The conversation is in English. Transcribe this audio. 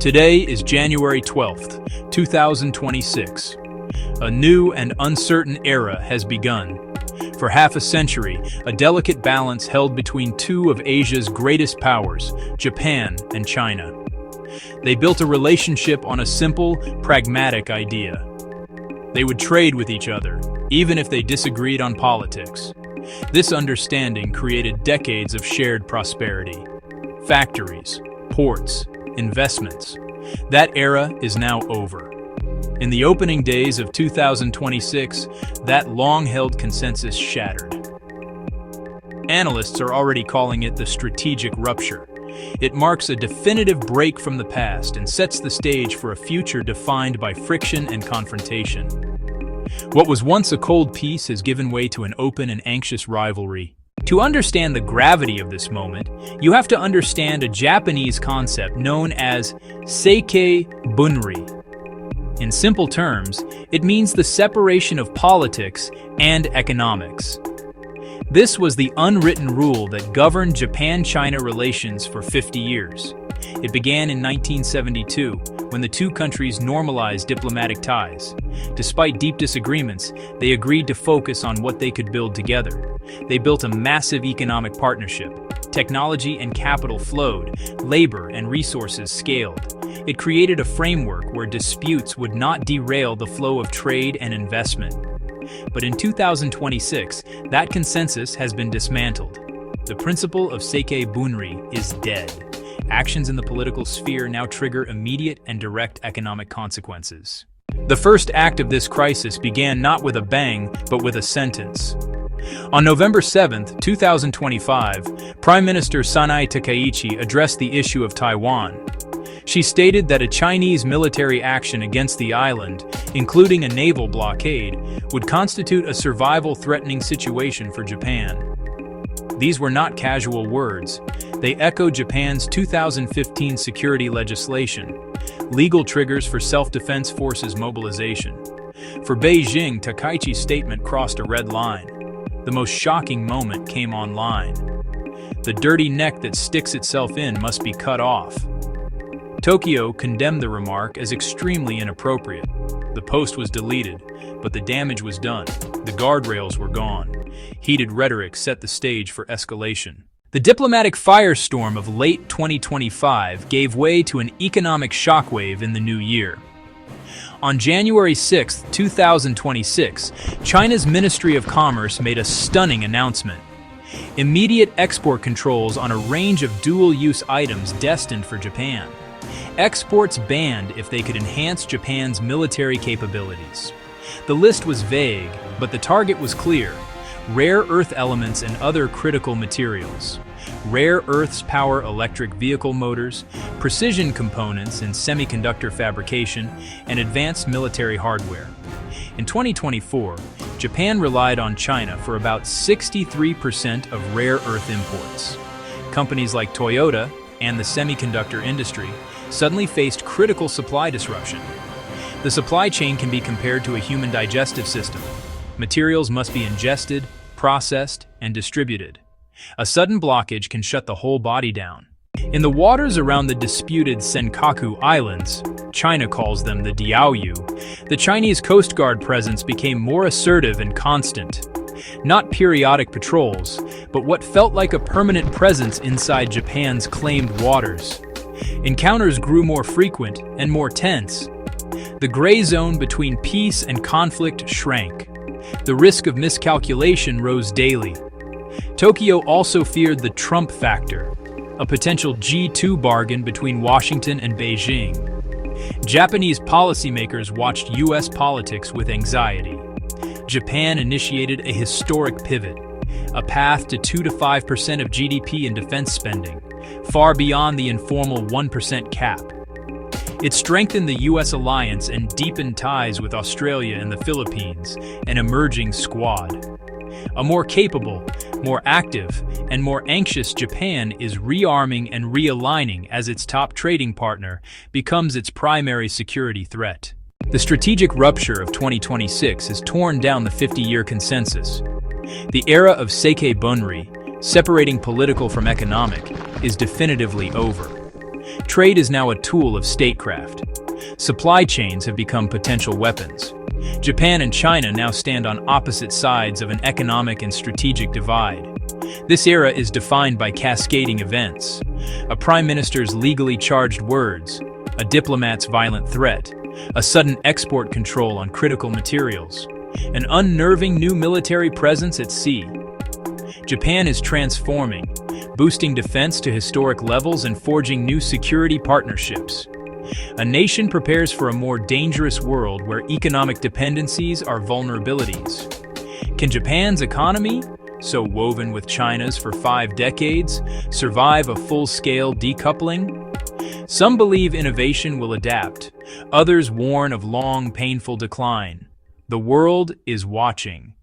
Today is January 12th, 2026. A new and uncertain era has begun. For half a century, a delicate balance held between two of Asia's greatest powers, Japan and China. They built a relationship on a simple, pragmatic idea. They would trade with each other, even if they disagreed on politics. This understanding created decades of shared prosperity. Factories, ports, investments. That era is now over. In the opening days of 2026, that long-held consensus shattered. Analysts are already calling it the strategic rupture. It marks a definitive break from the past and sets the stage for a future defined by friction and confrontation. What was once a cold peace has given way to an open and anxious rivalry. To understand the gravity of this moment, you have to understand a Japanese concept known as Seikei Bunri. In simple terms, it means the separation of politics and economics. This was the unwritten rule that governed Japan-China relations for 50 years. It began in 1972, when the two countries normalized diplomatic ties. Despite deep disagreements, they agreed to focus on what they could build together. They built a massive economic partnership. Technology and capital flowed, labor and resources scaled. It created a framework where disputes would not derail the flow of trade and investment. But in 2026, that consensus has been dismantled. The principle of Seikei Bunri is dead. Actions in the political sphere now trigger immediate and direct economic consequences. The first act of this crisis began not with a bang, but with a sentence. On November 7, 2025, Prime Minister Sanae Takaichi addressed the issue of Taiwan. She stated that a Chinese military action against the island, including a naval blockade, would constitute a survival-threatening situation for Japan. These were not casual words. They echo Japan's 2015 security legislation, legal triggers for self-defense forces mobilization. For Beijing, Takaichi's statement crossed a red line. The most shocking moment came online. The dirty neck that sticks itself in must be cut off. Tokyo condemned the remark as extremely inappropriate. The post was deleted, but the damage was done. The guardrails were gone. Heated rhetoric set the stage for escalation. The diplomatic firestorm of late 2025 gave way to an economic shockwave in the new year. On January 6, 2026, China's Ministry of Commerce made a stunning announcement. Immediate export controls on a range of dual-use items destined for Japan. Exports banned if they could enhance Japan's military capabilities. The list was vague, but the target was clear: rare earth elements and other critical materials. Rare earths power electric vehicle motors, precision components in semiconductor fabrication, and advanced military hardware. In 2024, Japan relied on China for about 63% of rare earth imports. Companies like Toyota and the semiconductor industry suddenly faced critical supply disruption. The supply chain can be compared to a human digestive system. Materials must be ingested, processed, and distributed. A sudden blockage can shut the whole body down. In the waters around the disputed Senkaku Islands, China calls them the Diaoyu, the Chinese Coast Guard presence became more assertive and constant. Not periodic patrols, but what felt like a permanent presence inside Japan's claimed waters. Encounters grew more frequent and more tense. The gray zone between peace and conflict shrank. The risk of miscalculation rose daily. Tokyo also feared the Trump factor, a potential G2 bargain between Washington and Beijing. Japanese policymakers watched U.S. politics with anxiety. Japan initiated a historic pivot, a path to 2 to 5% of GDP in defense spending, far beyond the informal 1% cap. It strengthened the U.S. alliance and deepened ties with Australia and the Philippines, an emerging squad. A more capable, more active, and more anxious Japan is rearming and realigning as its top trading partner becomes its primary security threat. The strategic rupture of 2026 has torn down the 50-year consensus. The era of Seikei Bunri, separating political from economic, is definitively over. Trade is now a tool of statecraft. Supply chains have become potential weapons. Japan and China now stand on opposite sides of an economic and strategic divide. This era is defined by cascading events: a prime minister's legally charged words, a diplomat's violent threat, a sudden export control on critical materials, an unnerving new military presence at sea. Japan is transforming, boosting defense to historic levels and forging new security partnerships. A nation prepares for a more dangerous world where economic dependencies are vulnerabilities. Can Japan's economy, so woven with China's for 5 decades, survive a full-scale decoupling? Some believe innovation will adapt. Others warn of long, painful decline. The world is watching.